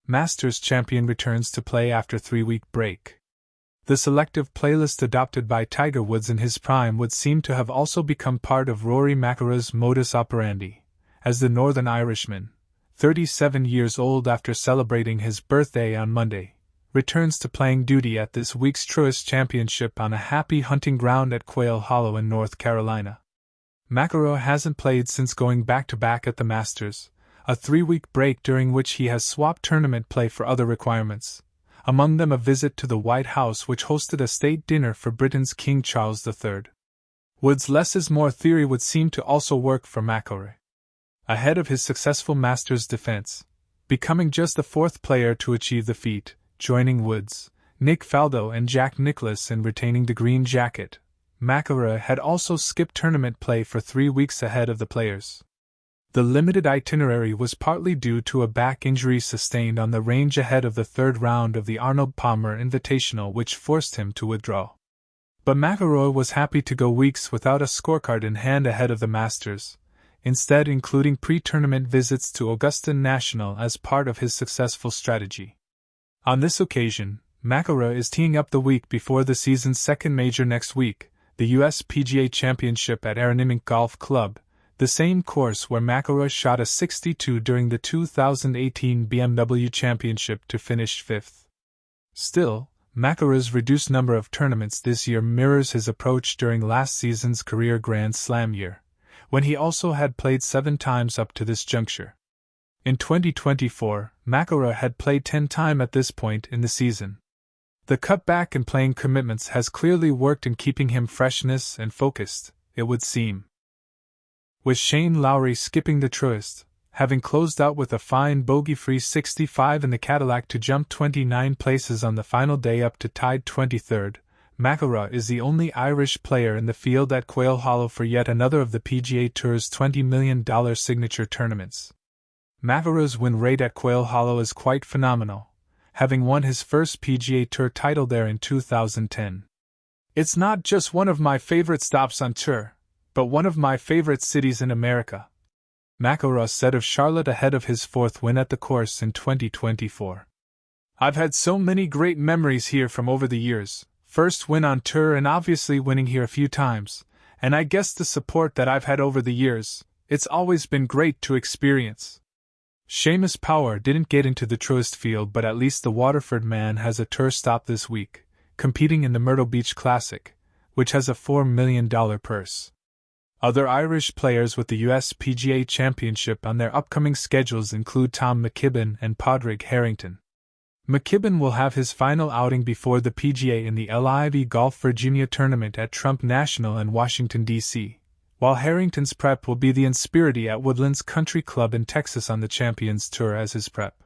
Masters champion returns to play after 3-week break. The selective playlist adopted by Tiger Woods in his prime would seem to have also become part of Rory McIlroy's modus operandi, as the Northern Irishman, 37 years old after celebrating his birthday on Monday, returns to playing duty at this week's Truist Championship on a happy hunting ground at Quail Hollow in North Carolina. McIlroy hasn't played since going back-to-back at the Masters, a 3-week break during which he has swapped tournament play for other requirements, among them a visit to the White House which hosted a state dinner for Britain's King Charles III. Woods' less is more theory would seem to also work for McIlroy. Ahead of his successful Masters defense, becoming just the 4th player to achieve the feat, joining Woods, Nick Faldo and Jack Nicklaus in retaining the green jacket, McIlroy had also skipped tournament play for 3 weeks ahead of the players. The limited itinerary was partly due to a back injury sustained on the range ahead of the 3rd round of the Arnold Palmer Invitational which forced him to withdraw. But McIlroy was happy to go weeks without a scorecard in hand ahead of the Masters, instead including pre-tournament visits to Augusta National as part of his successful strategy. On this occasion, McIlroy is teeing up the week before the season's second major next week, the US PGA Championship at Aronimink Golf Club, the same course where McIlroy shot a 62 during the 2018 BMW Championship to finish 5th. Still, McIlroy's reduced number of tournaments this year mirrors his approach during last season's career Grand Slam year, when he also had played 7 times up to this juncture. In 2024, McIlroy had played 10 times at this point in the season. The cutback in playing commitments has clearly worked in keeping him freshness and focused, it would seem. With Shane Lowry skipping the Truist, having closed out with a fine bogey-free 65 in the Cadillac to jump 29 places on the final day up to tied 23rd, McIlroy is the only Irish player in the field at Quail Hollow for yet another of the PGA Tour's $20 million signature tournaments. McIlroy's win rate at Quail Hollow is quite phenomenal, having won his first PGA Tour title there in 2010. It's not just one of my favorite stops on tour, but one of my favorite cities in America, McIlroy said of Charlotte ahead of his 4th win at the course in 2024. I've had so many great memories here from over the years, first win on tour and obviously winning here a few times, and I guess the support that I've had over the years, it's always been great to experience. Seamus Power didn't get into the Truist field, but at least the Waterford man has a tour stop this week, competing in the Myrtle Beach Classic, which has a $4 million purse. Other Irish players with the US PGA Championship on their upcoming schedules include Tom McKibben and Padraig Harrington. McKibben will have his final outing before the PGA in the LIV Golf Virginia Tournament at Trump National in Washington, D.C., while Harrington's prep will be the Inspirity at Woodlands Country Club in Texas on the Champions Tour as his prep.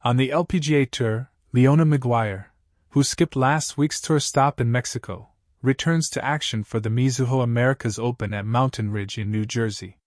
On the LPGA Tour, Leona Maguire, who skipped last week's tour stop in Mexico, returns to action for the Mizuho Americas Open at Mountain Ridge in New Jersey.